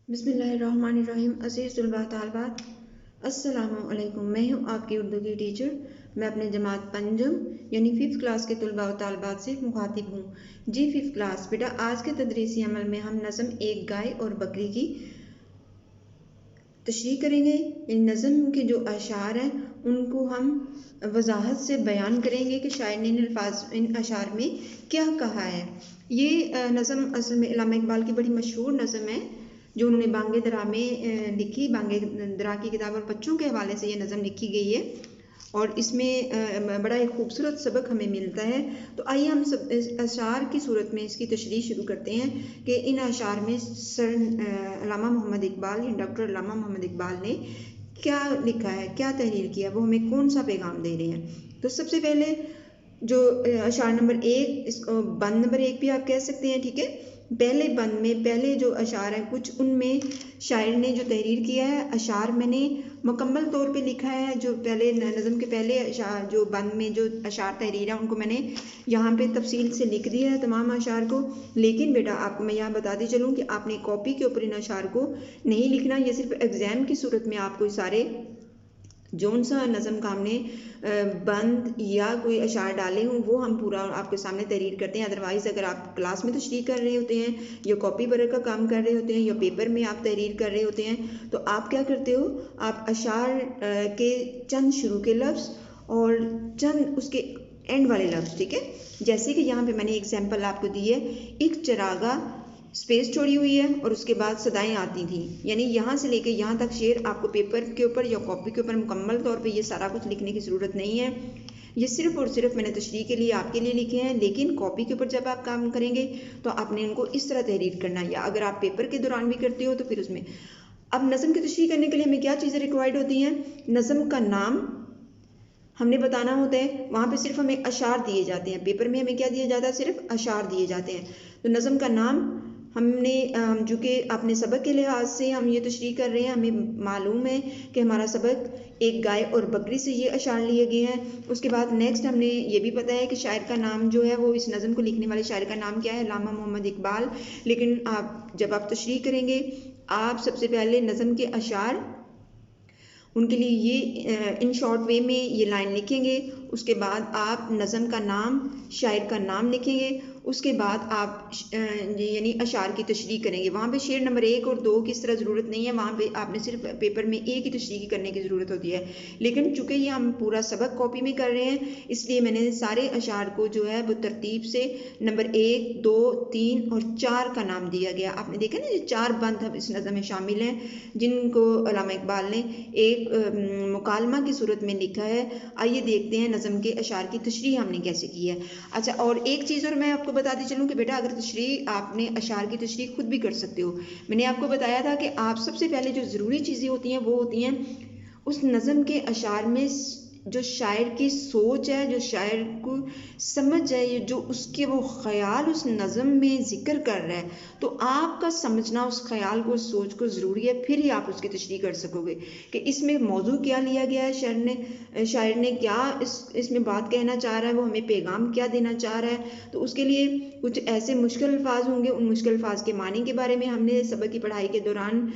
बिस्मिल्लाहिर्रहमानिर्रहीम। अज़ीज़ तलबा तालिबात, अस्सलामु अलैकुम। मैं हूँ आपकी उर्दू की टीचर। मैं अपने जमात पंजम यानी 5th क्लास के तलबा व तालिबात से मुखातिब हूँ। जी 5th क्लास बेटा, आज के तदरीसी अमल में हम नज़म एक गाय और बकरी की तशरीह करेंगे। इन नज़म के जो अशार हैं उनको हम वजाहत से बयान करेंगे कि शायर ने इन अशार में क्या कहा है। ये नज़म असल में अल्लामा इकबाल की बड़ी मशहूर नज़म है जो उन्होंने बांगे दरा में लिखी। बांगे दरा की किताब और बच्चों के हवाले से ये नज़म लिखी गई है और इसमें बड़ा एक खूबसूरत सबक हमें मिलता है। तो आइए हम सब अशार की सूरत में इसकी तशरीह शुरू करते हैं कि इन अशार में सर अल्लामा मोहम्मद इकबाल, डॉक्टर अल्लामा मोहम्मद इकबाल ने क्या लिखा है, क्या तहरीर किया, वो हमें कौन सा पैगाम दे रहे हैं। तो सबसे पहले जो अशार नंबर 1, इसको बंद नंबर 1 भी आप कह सकते हैं, ठीक है। पहले बंद में पहले जो अशार हैं कुछ उनमें शायर ने जो तहरीर किया है, अशार मैंने मुकम्मल तौर पे लिखा है। जो पहले नज़म के पहले अशार जो बंद में जो अशार तहरीर है उनको मैंने यहाँ पे तफसील से लिख दिया है तमाम अशार को। लेकिन बेटा आपको मैं यहाँ बताती चलूँ कि आपने कॉपी के ऊपर इन अशार को नहीं लिखना। ये सिर्फ एग्ज़ाम की सूरत में आपको सारे जौन सा नज़म का हमने बंद या कोई अशार डाले हों वो हम पूरा आपके सामने तहरीर करते हैं। अदरवाइज़ अगर आप क्लास में तशरीह कर रहे होते हैं या कॉपी पर का काम कर रहे होते हैं या पेपर में आप तहरीर कर रहे होते हैं तो आप क्या करते हो, आप अशार के चंद शुरू के लफ्ज़ और चंद उसके एंड वाले लफ्ज़, ठीक है। जैसे कि यहाँ पे मैंने एग्जाम्पल आपको दी है, एक चरागा स्पेस छोड़ी हुई है और उसके बाद सदाएं आती थी, यानी यहाँ से लेके यहाँ तक शेर आपको पेपर के ऊपर या कॉपी के ऊपर मुकम्मल तौर पे ये सारा कुछ लिखने की ज़रूरत नहीं है। ये सिर्फ और सिर्फ मैंने तशरीह के लिए आपके लिए लिखे हैं। लेकिन कॉपी के ऊपर जब आप काम करेंगे तो आपने इनको इस तरह तहरीर करना है, या अगर आप पेपर के दौरान भी करते हो तो फिर उसमें। अब नज़म की तशरीह करने के लिए हमें क्या चीज़ें रिक्वायर्ड होती हैं। नज़म का नाम हमने बताना होता है, वहाँ पे सिर्फ हमें अशार दिए जाते हैं। पेपर में हमें क्या दिया जाता है, सिर्फ अशार दिए जाते हैं। तो नज़म का नाम हमने जो कि अपने सबक के लिहाज से हम ये तशरीह कर रहे हैं, हमें मालूम है कि हमारा सबक एक गाय और बकरी से ये अशार लिए गए हैं। उसके बाद नेक्स्ट हमने ये भी पता है कि शायर का नाम जो है वो इस नज़म को लिखने वाले शायर का नाम क्या है, अल्लामा मोहम्मद इकबाल। लेकिन आप जब आप तशरीह करेंगे आप सबसे पहले नज़म के अशार उनके लिए ये इन शॉर्ट वे में ये लाइन लिखेंगे। उसके बाद आप नज़म का नाम, शायर का नाम लिखेंगे। उसके बाद आप यानी अशार की तशरीह करेंगे। वहाँ पे शेर नंबर 1 और 2 की इस तरह ज़रूरत नहीं है, वहाँ पे आपने सिर्फ पेपर में एक ही तशरीह करने की ज़रूरत होती है। लेकिन चूँकि ये हम पूरा सबक कॉपी में कर रहे हैं इसलिए मैंने सारे अशार को जो है वो तरतीब से नंबर 1, 2, 3 और 4 का नाम दिया गया। आपने देखा ना, ये 4 बंद अब इस नज़म में शामिल हैं जिनको अल्लामा इकबाल ने एक मुकालमा की सूरत में लिखा है। आइए देखते हैं नज़म के अशार की तशरीह हमने कैसे की है। अच्छा, और एक चीज़ और मैं आपको बताती चलूँ कि बेटा अगर तशरीह आपने अशार की तशरीह खुद भी कर सकते हो। मैंने आपको बताया था कि आप सबसे पहले जो ज़रूरी चीज़ें होती हैं वो होती हैं उस नज़म के अशार में जो शायर की सोच है, जो शायर को समझ है, जो उसके वो ख्याल उस नज़म में ज़िक्र कर रहा है, तो आपका समझना उस ख्याल को, उस सोच को ज़रूरी है, फिर ही आप उसकी तशरीह कर सकोगे कि इसमें मौजू क्या लिया गया है, शायर ने क्या इसमें बात कहना चाह रहा है, वो हमें पैगाम क्या देना चाह रहा है। तो उसके लिए कुछ ऐसे मुश्किल अल्फाज होंगे, उन मुश्किल अल्फाज के मानी के बारे में हमने सबक की पढ़ाई के दौरान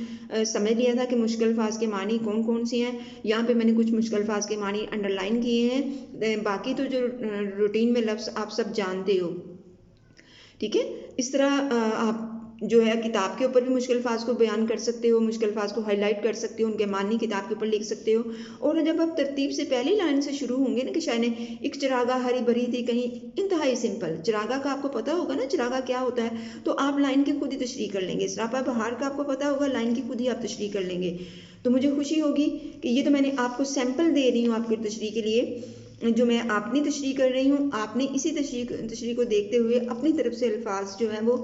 समझ लिया था कि मुश्किल अल्फाज के मानी कौन कौन से हैं। यहाँ पे मैंने कुछ मुश्किल अल्फाज के मानी अंडरलाइन किए हैं, बाकी तो जो रूटीन में लफ्ज़ आप सब जानते हो, ठीक है। इस तरह आप जो है किताब के ऊपर भी मुश्किल अल्फाज को बयान कर सकते हो, मुश्किल अल्फाज को हाईलाइट कर सकते हो, उनके मानी किताब के ऊपर लिख सकते हो। और जब आप तरतीब से पहली लाइन से शुरू होंगे ना कि शायद ने एक चिरागा हरी भरी थी कहीं, इंतहाई सिंपल। चिरागा का आपको पता होगा ना, चिरागा क्या होता है, तो आप लाइन की खुद ही तशरीह कर लेंगे। सरापा बहार का आपको पता होगा, लाइन की खुद ही आप तशरीह कर लेंगे। तो मुझे खुशी होगी कि ये तो मैंने आपको सैम्पल दे रही हूँ आपकी तशरीह के लिए, जो मैं अपनी तशरीह कर रही हूँ। आपने इसी तशरीह को देखते हुए अपनी तरफ से अल्फाज जो है वो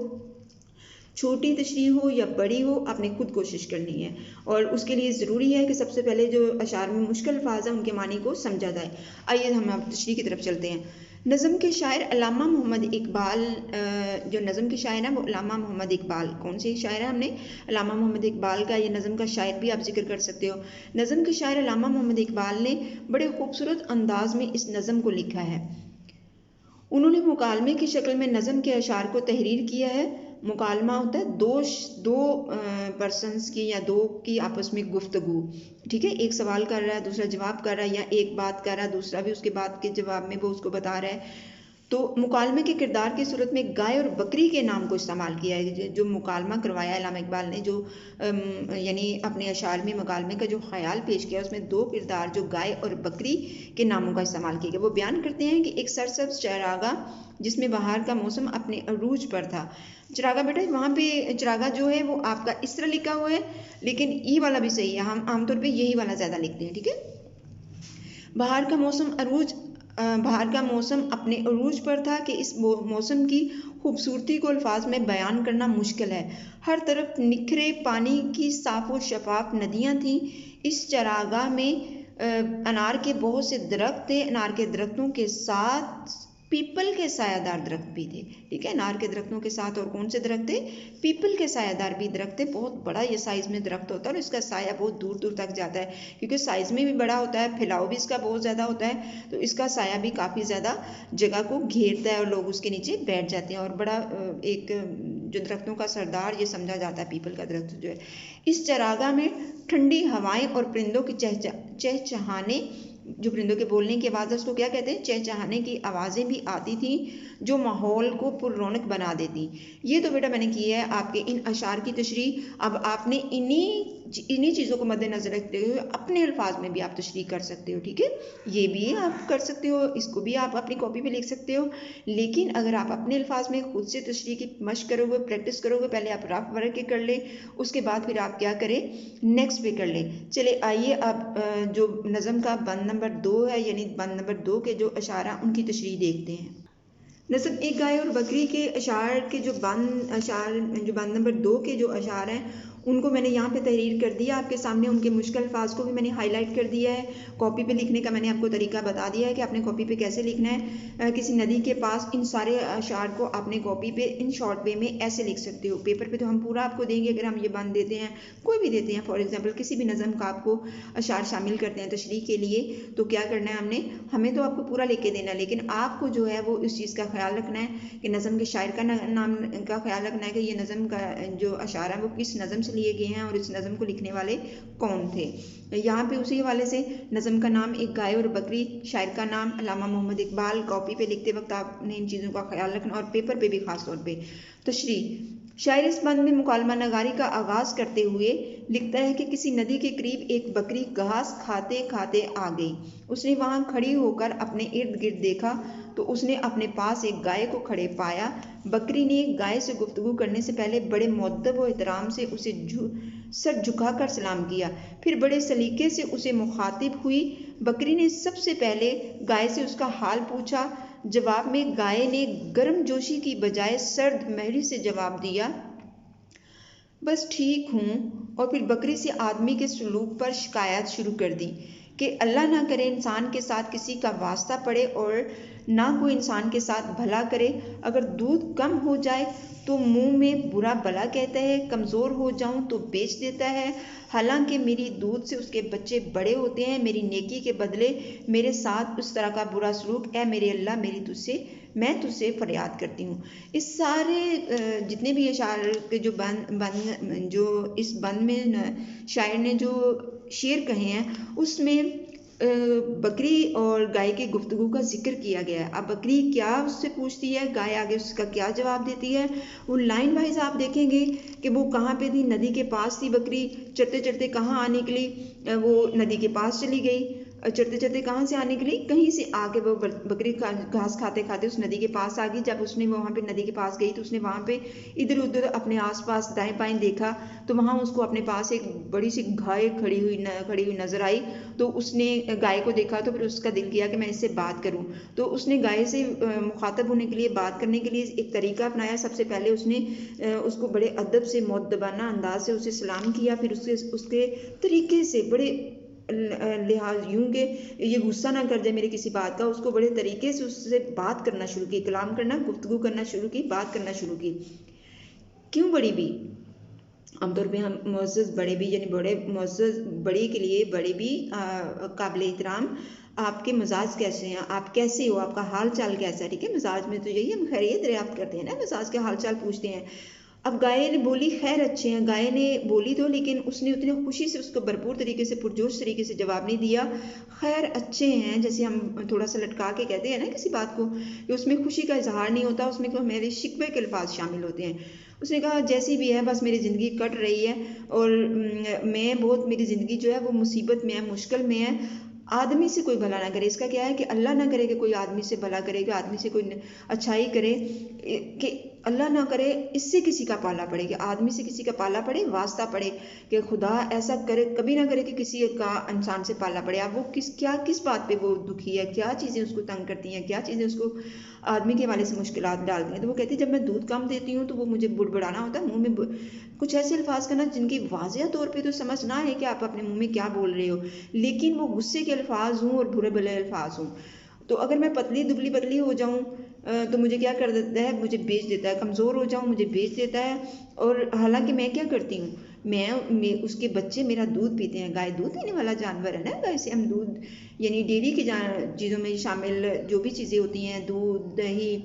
छोटी तशरीह हो या बड़ी हो, आपने खुद कोशिश करनी है। और उसके लिए ज़रूरी है कि सबसे पहले जो अशार में मुश्किल अल्फाज हैं उनके मानी को समझा जाए। आइए हम अब तशरीह की तरफ चलते हैं। नज़म के शायर अल्लामा मोहम्मद इकबाल, जो नज़म के शायर हैं वो अल्लामा मोहम्मद इकबाल। कौन से शायर हैं, हमने अल्लामा मोहम्मद इकबाल का ये नज़म का शायर भी आप जिक्र कर सकते हो। नज़म के शायर अल्लामा मोहम्मद इकबाल ने बड़े खूबसूरत अंदाज में इस नज़म को लिखा है। उन्होंने मुकालमे की शक्ल में नज़म के अशार को तहरीर किया है। मुकालमा होता है दो पर्सन्स की या दो की आपस में गुफ्तगू, ठीक है। एक सवाल कर रहा है, दूसरा जवाब कर रहा है, या एक बात कर रहा है, दूसरा भी उसके बात के जवाब में वो उसको बता रहा है। तो मुकालमे के किरदार की सूरत में गाय और बकरी के नाम को इस्तेमाल किया है। जो मुकालमा करवाया इल्लामा इकबाल ने, जो यानी अपने अशार में मुकालमे का जो ख्याल पेश किया, उसमें दो किरदार जो गाय और बकरी के नामों का इस्तेमाल किया गया। वो बयान करते हैं कि एक सरसब्ज चरागा जिसमें बहार का मौसम अपने अरूज पर था। चरागा बेटा, वहाँ पे चरागा जो है वो आपका इस तरह लिखा हुआ है, लेकिन ई वाला भी सही है, हम आमतौर पर यही वाला ज़्यादा लिखते हैं, ठीक है। बहार का मौसम अपने अरूज पर था कि इस मौसम की खूबसूरती को अल्फाज में बयान करना मुश्किल है। हर तरफ निखरे पानी की साफ और शफाफ नदियाँ थीं। इस चरागाह में अनार के बहुत से दरख्त थे। अनार के दरख्तों के साथ पीपल के सायादार दरख्त भी थे, ठीक है। अनार के दरख्तों के साथ और कौन से दरख्त थे? पीपल के सायादार भी दरख्त थे। बहुत बड़ा ये साइज़ में दरख्त होता है और इसका साया बहुत दूर दूर तक जाता है, क्योंकि साइज़ में भी बड़ा होता है, फैलाव भी इसका बहुत ज़्यादा होता है, तो इसका साया भी काफ़ी ज़्यादा जगह को घेरता है और लोग उसके नीचे बैठ जाते हैं। और बड़ा एक जो दरख्तों का सरदार ये समझा जाता है पीपल का दरख्त जो है। इस चरागाह में ठंडी हवाएं और परिंदों की चहचहाने, जो परिंदों के बोलने की आवाज़ है उसको क्या कहते हैं? चहचहाने की आवाज़ें भी आती थी, जो माहौल को पुररौनक बना देती। ये तो बेटा मैंने की है आपके इन अशार की तशरीह। अब आपने इन्हीं चीज़ों को मद्देनजर रखते हुए अपने अल्फाज में भी आप तशरीह कर सकते हो, ठीक है। ये भी आप कर सकते हो, इसको भी आप अपनी कॉपी पे लिख सकते हो। लेकिन अगर आप अपने अल्फाज में खुद से तशरीह की मशक करोगे, प्रैक्टिस करोगे, पहले आप रफ वर्क के कर ले, उसके बाद फिर आप क्या करें, नेक्स्ट पे कर ले। चले आइए अब जो नज़म का बंद नंबर 2 है, यानी बंद नंबर 2 के जो अशारा उनकी तशरीह देखते हैं। नज़म एक गाय और बकरी के अशार के जो बंद नंबर 2 के जो अशार हैं उनको मैंने यहाँ पे तहरीर कर दिया आपके सामने। उनके मुश्किल अल्फाज को भी मैंने हाईलाइट कर दिया है। कॉपी पे लिखने का मैंने आपको तरीका बता दिया है कि आपने कॉपी पे कैसे लिखना है। किसी नदी के पास इन सारे अशार को आपने कॉपी पे इन शॉर्ट वे में ऐसे लिख सकते हो। पेपर पे तो हम पूरा आपको देंगे, अगर हम ये बंद देते हैं, कोई भी देते हैं, फॉर एग्जाम्पल किसी भी नज़म का आपको अशार शामिल करते हैं तशरीह के लिए, तो क्या करना है हमें तो आपको पूरा लिख के देना है, लेकिन आपको जो है वो इस चीज़ का ख्याल रखना है कि नज़म के शायर का नाम का ख्याल रखना है कि ये नज़म का जो अशार है वो किस नज़म से लिए गए हैं और इस नज़म को लिखने वाले कौन थे। यहाँ पे उसी हवाले से नज़म का नाम एक गाय और बकरी, शायर का नाम अल्लामा मोहम्मद इकबाल। कॉपी पे लिखते वक्त आपने इन चीज़ों का ख्याल रखना और पेपर पे भी खास तौर पे। तशरीह शायर इस बंद में मुकालमा नगारी का आगाज़ करते हुए लिखता है कि किसी नदी के करीब एक बकरी घास खाते खाते आ गई। उसने वहाँ खड़ी होकर अपने इर्द गिर्द देखा तो उसने अपने पास एक गाय को खड़े पाया। बकरी ने गाय से गुफ्तगू करने से पहले बड़े मुअद्दब व एहतराम से उसे सर झुकाकर सलाम किया, फिर बड़े सलीके से उसे मुखातिब हुई। बकरी ने सबसे पहले गाय से उसका हाल पूछा। जवाब में गाय ने गर्म जोशी की बजाय सर्द महरी से जवाब दिया, बस ठीक हूँ। और फिर बकरी से आदमी के सलूक पर शिकायत शुरू कर दी कि अल्लाह ना करे इंसान के साथ किसी का वास्ता पड़े और ना कोई इंसान के साथ भला करे। अगर दूध कम हो जाए तो मुंह में बुरा भला कहता है, कमज़ोर हो जाऊं तो बेच देता है। हालांकि मेरी दूध से उसके बच्चे बड़े होते हैं। मेरी नेकी के बदले मेरे साथ उस तरह का बुरा सलूक, ऐ मेरे अल्लाह मैं तुझसे फरियाद करती हूँ। इस सारे जितने भी अशार के जो इस बंद में शायर ने जो शेर कहे हैं उसमें बकरी और गाय की गुफ्तगू का जिक्र किया गया है। अब बकरी क्या उससे पूछती है, गाय आगे उसका क्या जवाब देती है, वो लाइन वाइज आप देखेंगे कि वो कहाँ पे थी। नदी के पास थी बकरी, चढ़ते चढ़ते कहाँ आने के लिए वो नदी के पास चली गई। चढ़ते चढ़ते कहाँ से आने के लिए, कहीं से आके वो बकरी घास खाते खाते उस नदी के पास आ गई। जब उसने वहाँ पे नदी के पास गई तो उसने वहाँ पे इधर उधर अपने आसपास दाएं बाएं देखा तो वहाँ उसको अपने पास एक बड़ी सी गाय खड़ी हुई नजर आई। तो उसने गाय को देखा तो फिर उसका दिल किया कि मैं इससे बात करूं। तो उसने गाय से मुखातब होने के लिए, बात करने के लिए एक तरीका अपनाया। सबसे पहले उसने उसको बड़े अदब से मुअद्दबाना अंदाज से उसे सलाम किया। फिर उसके तरीके से बड़े लिहाज यूं कि ये गुस्सा ना कर जाए मेरी किसी बात का, उसको बड़े तरीके से उससे बात करना शुरू की, कलाम करना, गुफ्तगू करना शुरू की, बात करना शुरू की। क्यों बड़ी भी, आमतौर पे हम मुअज़्ज़ज़ बड़े भी यानी बड़े मुअज़्ज़ज़ बड़े के लिए बड़े भी काबिल एहतराम, आपके मिजाज कैसे हैं, आप कैसे हो, आपका हाल चाल कैसा है, ठीक है। मिजाज में तो यही हम खैरियत दरियाफ्त करते हैं ना, मिजाज के हाल चाल पूछते हैं। अब गाय ने बोली खैर अच्छे हैं, गाय ने बोली तो, लेकिन उसने उतनी खुशी से उसको भरपूर तरीके से पुरजोश तरीके से जवाब नहीं दिया। खैर अच्छे हैं जैसे हम थोड़ा सा लटका के कहते हैं ना किसी बात को, कि उसमें खुशी का इजहार नहीं होता, उसमें तो मेरे शिकवे के अल्फाज शामिल होते हैं। उसने कहा जैसी भी है बस मेरी ज़िंदगी कट रही है, और मैं बहुत, मेरी ज़िंदगी जो है वो मुसीबत में है, मुश्किल में है। आदमी से कोई भला ना करे, इसका क्या है कि अल्लाह ना करे कि कोई आदमी से भला करे, कि आदमी से कोई अच्छाई करे, कि अल्लाह ना करे इससे किसी का पाला पड़े, कि आदमी से किसी का पाला पड़े, वास्ता पड़े, कि खुदा ऐसा करे कभी ना करे कि किसी का इंसान से पाला पड़े। अब वो किस बात पे वो दुखी है, क्या चीज़ें उसको तंग करती हैं, क्या चीज़ें उसको आदमी के हवाले से मुश्किलात डालती हैं। तो वो कहती है जब मैं दूध कम देती हूँ तो वो मुझे बुड़बड़ाना होता है, मुँह में कुछ ऐसे अल्फाज करना जिनकी वाज़ेह तौर पे तो समझ ना है कि आप अपने मुँह में क्या बोल रहे हो, लेकिन वो गुस्से के अल्फाज हों और बुरे भले अल्फाज हों। तो अगर मैं पतली दुबली पतली हो जाऊँ तो मुझे क्या कर देता है, मुझे बेच देता है, कमज़ोर हो जाऊँ मुझे बेच देता है। और हालांकि मैं क्या करती हूँ, मैं उसके बच्चे मेरा दूध पीते हैं। गाय दूध देने वाला जानवर है ना, गाय से हम दूध यानी डेयरी की चीज़ों में शामिल जो भी चीज़ें होती हैं, दूध दही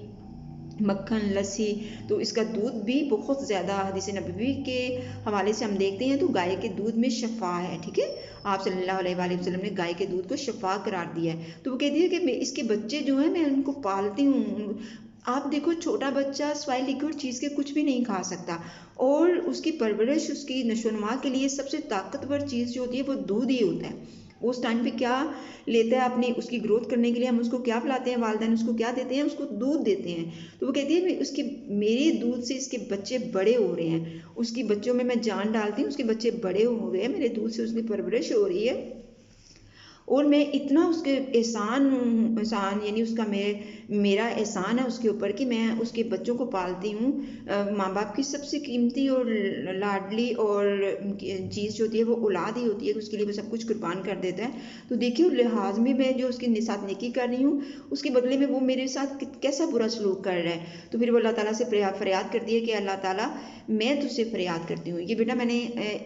मक्खन लस्सी, तो इसका दूध भी बहुत ज़्यादा हदीस नबवी के हवाले से हम देखते हैं तो गाय के दूध में शफा है। ठीक है, आप सल्लल्लाहु अलैहि वसल्लम ने गाय के दूध को शफा करार दिया है। तो वो कहती है कि मैं इसके बच्चे जो हैं मैं उनको पालती हूँ। आप देखो छोटा बच्चा स्वाई लिक्विड चीज़ के कुछ भी नहीं खा सकता, और उसकी परवरिश उसकी नशोनुमा के लिए सबसे ताकतवर चीज़ जो होती है वो दूध ही होता है। उस टाइम पे क्या लेता है अपनी उसकी ग्रोथ करने के लिए, हम उसको क्या पिलाते हैं, वालिदैन उसको क्या देते हैं, उसको दूध देते हैं। तो वो कहती है उसके मेरे दूध से इसके बच्चे बड़े हो रहे हैं, उसकी बच्चों में मैं जान डालती हूँ, उसके बच्चे बड़े हो रहे हैं, मेरे दूध से उसकी परवरिश हो रही है, और मैं इतना उसके एहसान यानी उसका मेरा एहसान है उसके ऊपर कि मैं उसके बच्चों को पालती हूँ। माँ बाप की सबसे कीमती और लाडली और चीज़ जो होती है वो औलाद ही होती है, उसके लिए वो सब कुछ कुर्बान कर देता है। तो देखिए लिहाज में मैं जो उसके साथ नेकी कर रही हूँ, उसके बदले में वो मेरे साथ कैसा बुरा सलूक कर रहा है। तो फिर वो अल्लाह ताला से फरियाद करती है कि अल्लाह ताला मैं तुझसे फरियाद करती हूँ। ये बेटा मैंने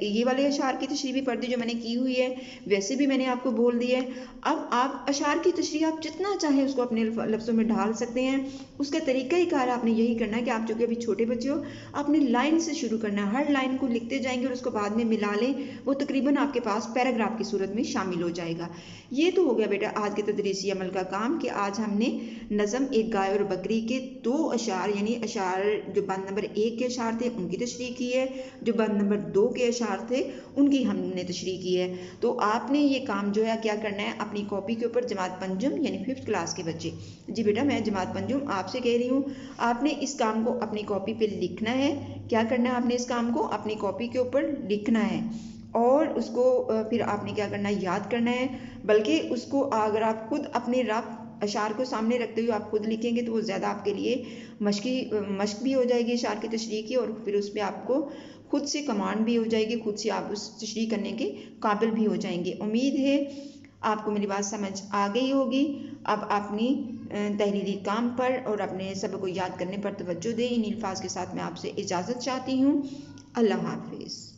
ये वाले अशार की तशरीह भी पढ़ दी जो मैंने की हुई है, वैसे भी मैंने आपको बोल दिया है। अब आप अशार की तशरीह आप जितना चाहें उसको अपने लफ्ज़ों में ढाल सकते हैं। उसका तरीका ही कार आपने यही करना है कि आप जो कि अभी छोटे बच्चे हो, आपने लाइन से शुरू करना है, हर लाइन को लिखते जाएंगे और उसको बाद में मिला लें, वो तकरीबन आपके पास पैराग्राफ की सूरत में शामिल हो जाएगा। ये तो हो गया बेटा आज के तदरीसी अमल का काम, कि आज हमने नज़म एक गाय और बकरी के 2 अशार यानी अशार जो बंद नंबर 1 के अशार थे उनकी तशरीह की है, जो बंद नंबर 2 के अशार थे उनकी हमने तशरीह की है। तो आपने ये काम जो है क्या करना है, अपनी कॉपी के ऊपर जमात पंजम यानी 5th क्लास के बच्चे, जी बेटा मैं जमात पंजम आपसे कह रही हूँ, आपने इस काम को अपनी कॉपी पे लिखना है। क्या करना है, आपने इस काम को अपनी कॉपी के ऊपर लिखना है और उसको फिर आपने क्या करना है, याद करना है। बल्कि उसको अगर आप खुद अपने रफ अशार को सामने रखते हुए आप खुद लिखेंगे तो वो ज़्यादा आपके लिए मश्क भी हो जाएगी अशार की तशरीह की, और फिर उस पर आपको खुद से कमांड भी हो जाएगी, खुद से आप उस तशरीह करने के काबिल भी हो जाएंगे। उम्मीद है आपको मेरी बात समझ आ गई होगी। अब अपनी तहरीरी काम पर और अपने सबक को याद करने पर तवज्जो दें। इन अल्फाज के साथ मैं आपसे इजाज़त चाहती हूँ। अल्लाह हाफिज़।